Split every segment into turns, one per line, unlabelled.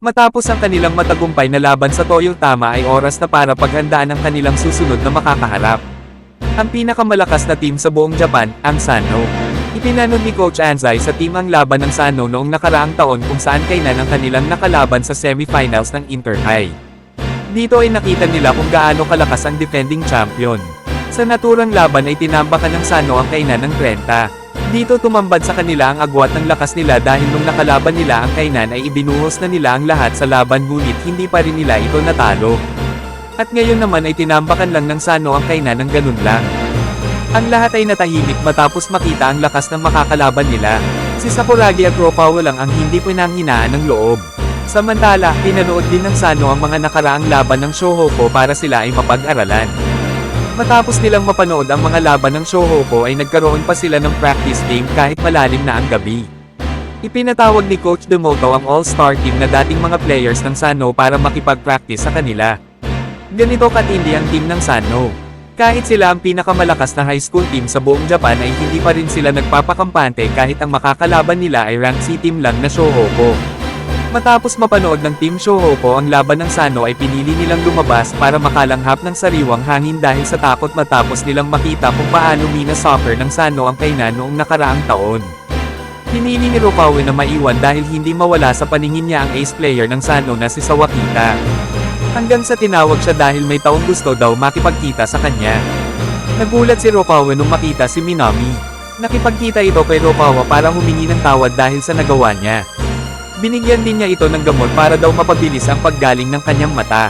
Matapos ang kanilang matagumpay na laban sa Toyotama ay oras na para paghandaan ang kanilang susunod na makakaharap. Ang pinakamalakas na team sa buong Japan, ang Sanno. Ipinanod ni Coach Anzai sa team ang laban ng Sanno noong nakaraang taon kung saan kainan ang kanilang nakalaban sa semifinals ng Inter-High. Dito ay nakita nila kung gaano kalakas ang defending champion. Sa naturang laban ay tinambakan ng Sanno ang kainan ng 30. Dito tumambad sa kanila ang agwat ng lakas nila dahil nung nakalaban nila ang kainan ay ibinuhos na nila ang lahat sa laban ngunit hindi pa rin nila ito natalo. At ngayon naman ay tinambakan lang ng Sanno ang kainan ng ganun lang. Ang lahat ay natahimik matapos makita ang lakas ng makakalaban nila. Si Sakuragi at Ropawa lang ang hindi pinanghinaan ng loob. Samantala, pinanood din ng Sanno ang mga nakaraang laban ng Shohoku para sila ay mapag-aralan. Matapos nilang mapanood ang mga laban ng Shohoku ay nagkaroon pa sila ng practice game kahit malalim na ang gabi. Ipinatawag ni Coach Demoto ang all-star team na dating mga players ng Sanno para makipag-practice sa kanila. Ganito katindi ang team ng Sanno. Kahit sila ang pinakamalakas na high school team sa buong Japan ay hindi pa rin sila nagpapakampante kahit ang makakalaban nila ay rank C team lang na Shohoku. Matapos mapanood ng Team Shohoku ang laban ng Sanno ay pinili nilang lumabas para makalanghap ng sariwang hangin dahil sa takot matapos nilang makita kung paano minasuffer ng Sanno ang kainan noong nakaraang taon. Pinili ni Ropawa na maiwan dahil hindi mawala sa paningin niya ang ace player ng Sanno na si Sawakita. Hanggang sa tinawag siya dahil may taong gusto daw makipagkita sa kanya. Nagulat si Ropawa nung makita si Minami. Nakipagkita ito kay Ropawa para humingi ng tawad dahil sa nagawa niya. Binigyan din niya ito ng gamot para daw mapabilis ang paggaling ng kanyang mata.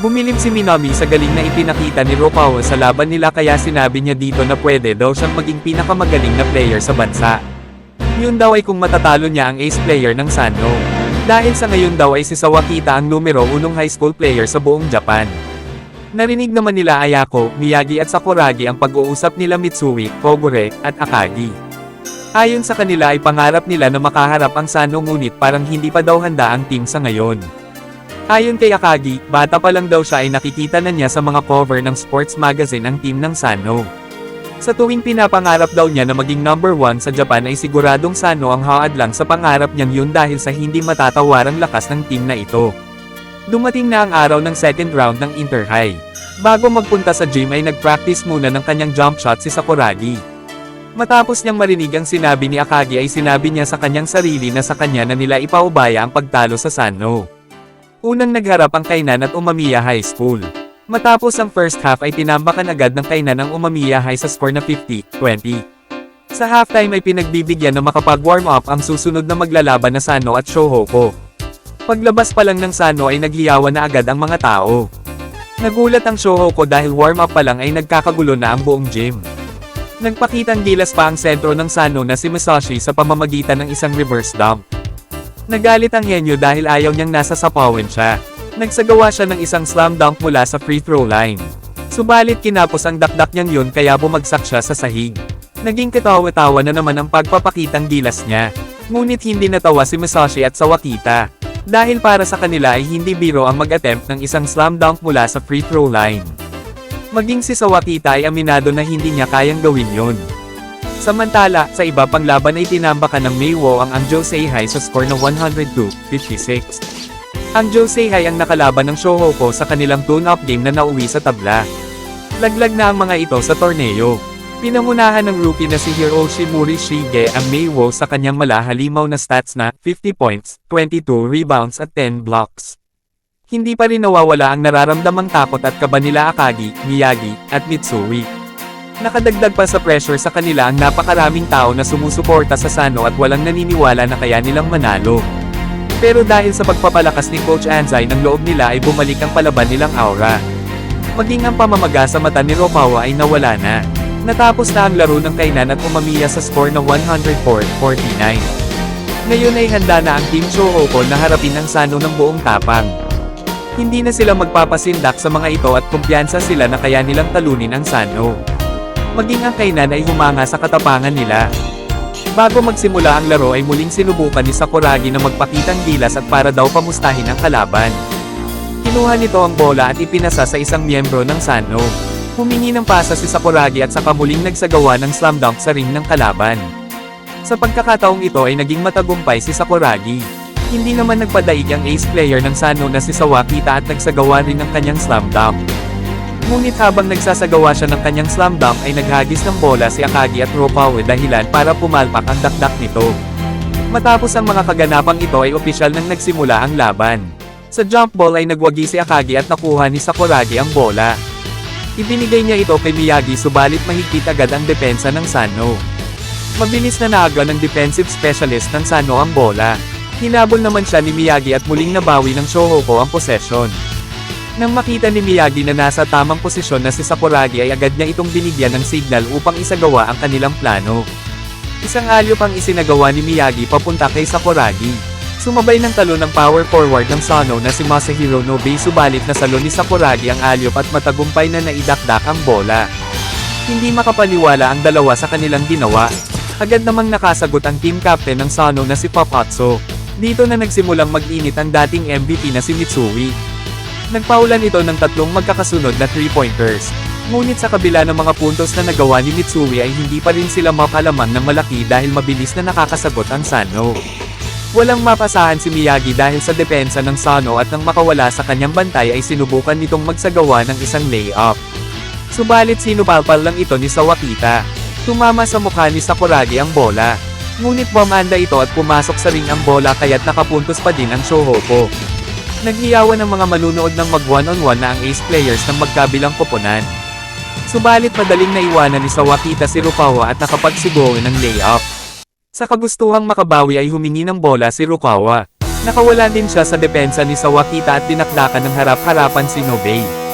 Bumilim si Minami sa galing na ipinakita ni Ropawa sa laban nila kaya sinabi niya dito na pwede daw siyang maging pinakamagaling na player sa bansa. Yun daw ay kung matatalo niya ang ace player ng Sanno. Dahil sa ngayon daw ay si Sawakita ang numero 1 high school player sa buong Japan. Narinig naman nila Ayako, Miyagi at Sakuragi ang pag-uusap nila Mitsui, Kogure, at Akagi. Ayon sa kanila ay pangarap nila na makaharap ang Sanno ngunit parang hindi pa daw handa ang team sa ngayon. Ayon kay Akagi, bata pa lang daw siya ay nakikita na niya sa mga cover ng sports magazine ang team ng Sanno. Sa tuwing pinapangarap daw niya na maging number 1 sa Japan ay siguradong Sanno ang haad lang sa pangarap niyang yun dahil sa hindi matatawarang lakas ng team na ito. Dumating na ang araw ng second round ng Inter-High. Bago magpunta sa gym ay nag-practice muna ng kanyang jump shot si Sakuragi. Matapos niyang marinig ang sinabi ni Akagi ay sinabi niya sa kanyang sarili na sa kanya na nila ipaubaya ang pagtalo sa Sanno. Unang nagharap ang Kainan at Umamiya High School. Matapos ang first half ay tinambakan agad ng Kainan ang Umamiya High sa score na 50-20. Sa halftime ay pinagbibigyan na makapag-warm up ang susunod na maglalaban na Sanno at Shohoku. Paglabas pa lang ng Sanno ay nagliyawan na agad ang mga tao. Nagulat ang Shohoku dahil warm up pa lang ay nagkakagulo na ang buong gym. Nagpakitang gilas pa ang sentro ng Sanno na si Masashi sa pamamagitan ng isang reverse dump. Nagalit ang henyo dahil ayaw niyang nasa sapawan siya. Nagsagawa siya ng isang slam dunk mula sa free throw line. Subalit kinapos ang dakdak niyang yun kaya bumagsak siya sa sahig. Naging katawa-tawa na naman ang pagpapakitang gilas niya. Ngunit hindi natawa si Masashi at Sawakita. Dahil para sa kanila ay hindi biro ang mag-attempt ng isang slam dunk mula sa free throw line. Maging si Sawakita ay aminado na hindi niya kayang gawin yon. Samantala, sa iba pang laban ay tinambakan ng Maywo ang Angjo Seihai sa score na 102-56. Angjo Seihai ang nakalaban ng Shohoku sa kanilang tune-up game na nauwi sa tabla. Laglag na ang mga ito sa torneo. Pinangunahan ng rookie na si Hiroshi Morishige ang Maywo sa kanyang malahalimaw na stats na 50 points, 22 rebounds at 10 blocks. Hindi pa rin nawawala ang nararamdamang takot at kaba nila Akagi, Miyagi, at Mitsui. Nakadagdag pa sa pressure sa kanila ang napakaraming tao na sumusuporta sa Sanno at walang naniniwala na kaya nilang manalo. Pero dahil sa pagpapalakas ni Coach Anzai ng loob nila ay bumalik ang palaban nilang aura. Maging ang pamamaga sa mata ni Ropawa ay nawala na. Natapos na ang laro ng Kainan at Umamiya sa score na 104-49. Ngayon ay handa na ang Team Shohoku na harapin ang Sanno ng buong tapang. Hindi na sila magpapasindak sa mga ito at kumpiyansa sila na kaya nilang talunin ang Sanno. Maging ang Kainan ay humanga sa katapangan nila. Bago magsimula ang laro ay muling sinubukan ni Sakuragi na magpakitang gilas at para daw pamustahin ang kalaban. Kinuha nito ang bola at ipinasa sa isang miyembro ng Sanno. Humingi ng pasa si Sakuragi at saka muling nagsagawa ng slam dunk sa ring ng kalaban. Sa pagkakataong ito ay naging matagumpay si Sakuragi. Hindi naman nagpadaig ang ace player ng Sano na si Sawakita at nagsagawa rin ng kanyang slam dunk. Ngunit habang nagsasagawa siya ng kanyang slam dunk ay naghagis ng bola si Akagi at Rokawa dahilan para pumalpak ang dakdak nito. Matapos ang mga kaganapang ito ay opisyal nang nagsimula ang laban. Sa jump ball ay nagwagi si Akagi at nakuha ni Sakuragi ang bola. Ibinigay niya ito kay Miyagi subalit mahigpit agad ang depensa ng Sano. Mabilis na naaga ng defensive specialist ng Sano ang bola. Hinabol naman siya ni Miyagi at muling nabawi ng Shohoko ang possession. Nang makita ni Miyagi na nasa tamang posisyon na si Sakuragi ay agad niya itong binigyan ng signal upang isagawa ang kanilang plano. Isang alley-oop ang isinagawa ni Miyagi papunta kay Sakuragi. Sumabay ng talon ng power forward ng Sano na si Masahiro Nobe subalit nasalo ni Sakuragi ang alley-oop at matagumpay na naidakdak ang bola. Hindi makapaniwala ang dalawa sa kanilang ginawa. Agad namang nakasagot ang team captain ng Sano na si Papatso. Dito na nagsimulang mag-init ang dating MVP na si Mitsui. Nagpaulan ito ng tatlong magkakasunod na 3-pointers. Ngunit sa kabila ng mga puntos na nagawa ni Mitsui ay hindi pa rin sila makalamang ng malaki dahil mabilis na nakakasagot ang Sano. Walang mapasahan si Miyagi dahil sa depensa ng Sano at nang makawala sa kanyang bantay ay sinubukan nitong magsagawa ng isang layup. Subalit sinupalpal lang ito ni Sawakita. Tumama sa mukha ni Sakuragi ang bola. Ngunit bumanda ito at pumasok sa ring ang bola kaya't nakapuntos pa din ang Shohoko. Naghiyawan ng mga manunood ng mag-one-on-one na ang ace players ng magkabilang koponan. Subalit madaling naiwanan ni Sawakita si Rukawa at nakapagsigaw ng layup. Sa kagustuhang makabawi ay humingi ng bola si Rukawa. Nakawalan din siya sa depensa ni Sawakita at dinakdakan ng harap-harapan si Nobe.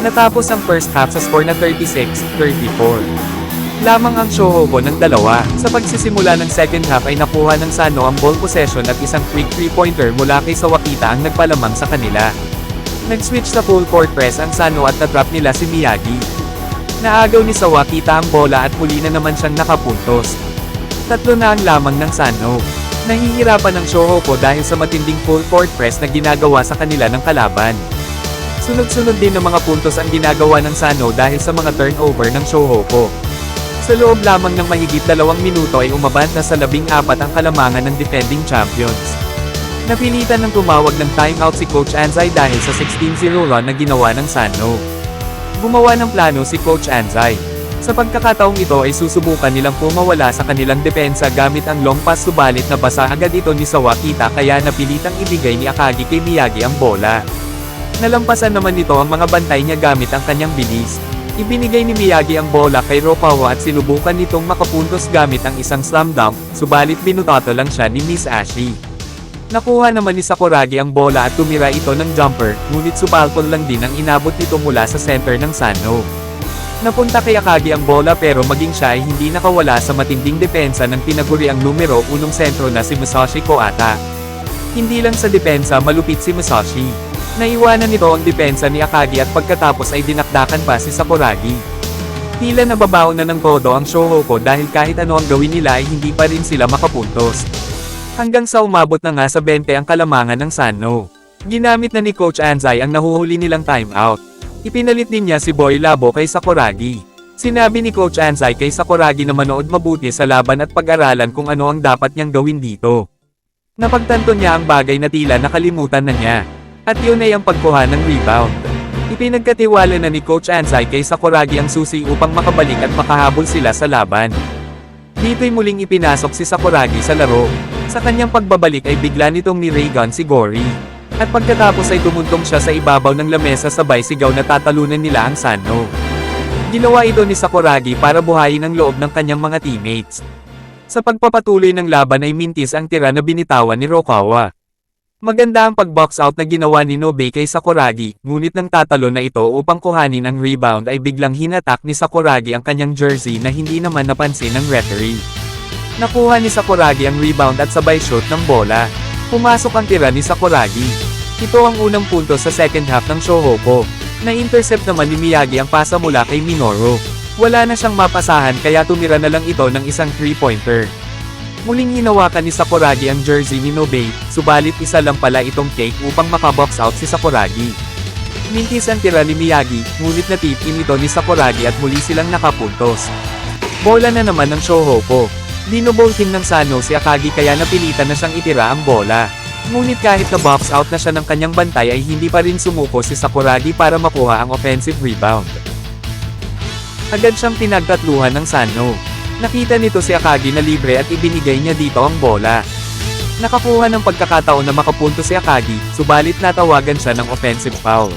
Natapos ang first half sa score na 36-34. Lamang ang Shohoko ng dalawa. Sa pagsisimula ng second half ay nakuha ng Sano ang ball possession at isang quick 3-pointer mula kay Sawakita ang nagpalamang sa kanila. Nag-switch sa full court press ang Sano at na-trap nila si Miyagi. Naagaw ni Sawakita ang bola at muli na naman siyang nakapuntos. 3 na ang lamang ng Sano. Nahihirapan ang Shohoko dahil sa matinding full court press na ginagawa sa kanila ng kalaban. Sunod-sunod din ng mga puntos ang ginagawa ng Sano dahil sa mga turnover ng Shohoko. Sa loob lamang ng mahigit 2 minuto ay umabot na sa 14 ang kalamangan ng defending champions. Napilitan ng tumawag ng timeout si Coach Anzai dahil sa 16-0 run na ginawa ng Sano. Gumawa ng plano si Coach Anzai. Sa pagkakataong ito ay susubukan nilang pumawala sa kanilang depensa gamit ang long pass subalit nabasa agad ito ni Sawakita kaya napilitang ibigay ni Akagi kay Miyagi ang bola. Nalampasan naman nito ang mga bantay niya gamit ang kanyang bilis. Ibinigay ni Miyagi ang bola kay Rukawa at sinubukan nitong makapuntos gamit ang isang slam dunk, subalit binutato lang siya ni Miss Ashi. Nakuha naman ni Sakuragi ang bola at tumira ito ng jumper, ngunit supalpol lang din ang inabot nito mula sa center ng Sano. Napunta kay Akagi ang bola pero maging siya ay hindi nakawala sa matinding depensa ng pinaguri ang numero 1 sentro na si Masashi Koata. Hindi lang sa depensa malupit si Masashi. Naiwanan nito ang depensa ni Akagi at pagkatapos ay dinakdakan pa si Sakuragi. Tila nababaon na ng todo ang Shohoko dahil kahit ano ang gawin nila ay hindi pa rin sila makapuntos. Hanggang sa umabot na nga sa 20 ang kalamangan ng Sano. Ginamit na ni Coach Anzai ang nahuhuli nilang timeout. Ipinalit din niya si Boy Labo kay Sakuragi. Sinabi ni Coach Anzai kay Sakuragi na manood mabuti sa laban at pag-aralan kung ano ang dapat niyang gawin dito. Napagtanto niya ang bagay na tila nakalimutan na niya. At yun ay ang pagkuha ng rebound. Ipinagkatiwala na ni Coach Anzai kay Sakuragi ang susi upang makabalik at makahabol sila sa laban. Dito'y muling ipinasok si Sakuragi sa laro. Sa kanyang pagbabalik ay bigla nitong ni-raygun si Gory. At pagkatapos ay tumuntong siya sa ibabaw ng lamesa sabay sigaw na tatalunan nila ang Sano. Ginawa ito ni Sakuragi para buhayin ang loob ng kanyang mga teammates. Sa pagpapatuloy ng laban ay mintis ang tira na binitawan ni Rukawa. Maganda ang pag-box out na ginawa ni Nobe kay Sakuragi, ngunit nang tatalo na ito upang kuhanin ang rebound ay biglang hinatak ni Sakuragi ang kanyang jersey na hindi naman napansin ng referee. Nakuha ni Sakuragi ang rebound at sabay shoot ng bola. Pumasok ang tira ni Sakuragi. Ito ang unang punto sa second half ng Shohoko. Na-intercept naman ni Miyagi ang pasa mula kay Minoru. Wala na siyang mapasahan kaya tumira na lang ito ng isang 3-pointer. Muling hinawakan ni Sakuragi ang jersey ni Nobe, subalit isa lang pala itong take upang makabox out si Sakuragi. Mintis ang tira ni Miyagi, ngunit natip-in ito ni Sakuragi at muli silang nakapuntos. Bola na naman ng Shohoko. Binoball team ng Sano si Akagi kaya napilitan na siyang itira ang bola. Ngunit kahit na-box out na siya ng kanyang bantay ay hindi pa rin sumuko si Sakuragi para makuha ang offensive rebound. Agad siyang pinagtatluhan ng Sano. Nakita nito si Akagi na libre at ibinigay niya dito ang bola. Nakakuha ng pagkakataon na makapunto si Akagi, subalit natawagan siya ng offensive foul.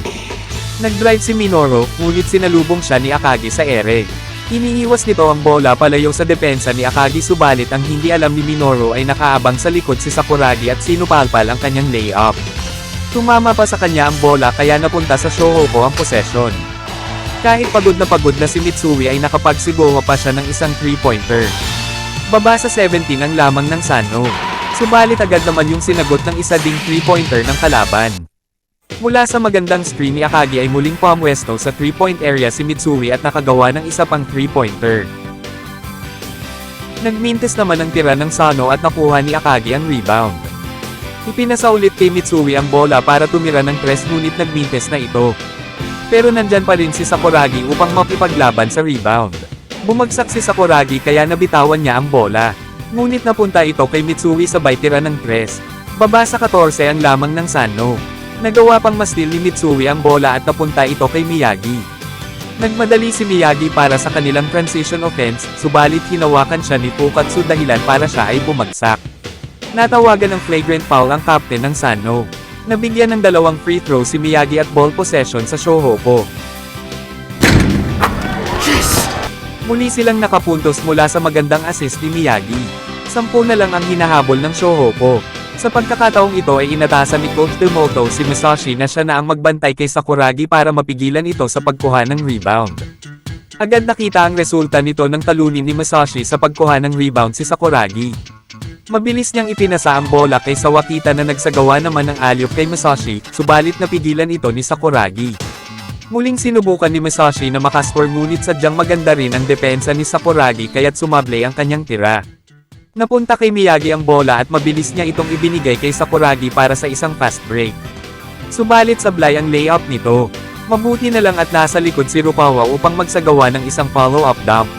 Nag-drive si Minoru, ngunit sinalubong siya ni Akagi sa ere. Iniiwas nito ang bola palayo sa depensa ni Akagi subalit ang hindi alam ni Minoru ay nakaabang sa likod si Sakuragi at sinupalpal ang kanyang layup. Tumama pa sa kanya ang bola kaya napunta sa Shohoko ang possession. Kahit pagod na si Mitsui ay nakapagsigawa pa siya ng isang 3-pointer. Baba sa 17 ang lamang ng Sano. Subalit agad naman yung sinagot ng isa ding 3-pointer ng kalaban. Mula sa magandang screen ni Akagi ay muling pumwesto sa 3-point area si Mitsui at nakagawa ng isa pang 3-pointer. Nagmintes naman ang tira ng Sano at nakuha ni Akagi ang rebound. Ipinasa ulit kay Mitsui ang bola para tumira ng 3 ngunit nagmintes na ito. Pero nandyan pa rin si Sakuragi upang makipaglaban sa rebound. Bumagsak si Sakuragi kaya nabitawan niya ang bola. Ngunit napunta ito kay Mitsui sabay tira ng 3. Baba sa 14 ang lamang ng Sano. Nagawa pang mastil ni Mitsui ang bola at napunta ito kay Miyagi. Nagmadali si Miyagi para sa kanilang transition offense, subalit hinawakan siya ni Fukatsu dahilan para siya ay bumagsak. Natawagan ng flagrant foul ang captain ng Sano. Nabigyan ng 2 free throw si Miyagi at ball possession sa Shohoko. Muli silang nakapuntos mula sa magandang assist ni Miyagi. 10 na lang ang hinahabol ng Shohoko. Sa pagkakataong ito ay inatasan ni Coach Demoto si Masashi na siya na ang magbantay kay Sakuragi para mapigilan ito sa pagkuha ng rebound. Agad nakita ang resulta nito nang talunin ni Masashi sa pagkuha ng rebound si Sakuragi. Mabilis niyang ipinasa ang bola kay Sawakita na nagsagawa naman ng alley-oop kay Masashi, subalit napigilan ito ni Sakuragi. Muling sinubukan ni Masashi na makascore ngunit sadyang maganda rin ang depensa ni Sakuragi kaya't sumablay ang kanyang tira. Napunta kay Miyagi ang bola at mabilis niya itong ibinigay kay Sakuragi para sa isang fast break. Subalit sablay ang layup nito. Mabuti na lang at nasa likod si Rukawa upang magsagawa ng isang follow-up dunk.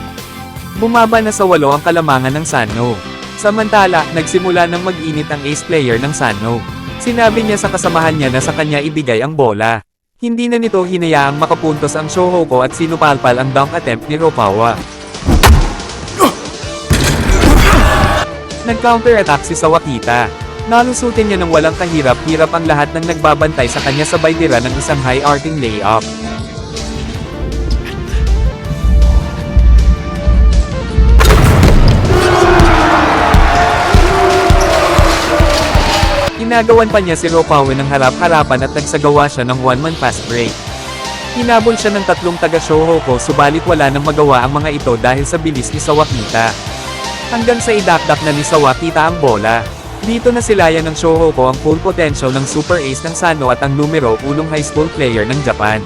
Bumaba na sa 8 ang kalamangan ng Sano. Samantala, nagsimula ng mag-init ang ace player ng Sano. Sinabi niya sa kasamahan niya na sa kanya ibigay ang bola. Hindi na nito hinayaang makapuntos ang Shohoko at sinupalpal ang dunk attempt ni Rukawa. Nag-counter-attack si Sawakita. Nalusutin niya ng walang kahirap-hirap ang lahat ng nagbabantay sa kanya sabay tira ng isang high-arcing layup. Inagawan pa niya si Rukawa ng harap-harapan at nagsagawa siya ng one-man fast break. Hinabol siya ng 3 taga-Shohoko subalit wala nang magawa ang mga ito dahil sa bilis ni Sawakita. Hanggang sa idakdak na ni Sawakita ang bola. Dito na silayan ng Shohoko ang full potential ng super ace ng Sano at ang numero 1 high school player ng Japan.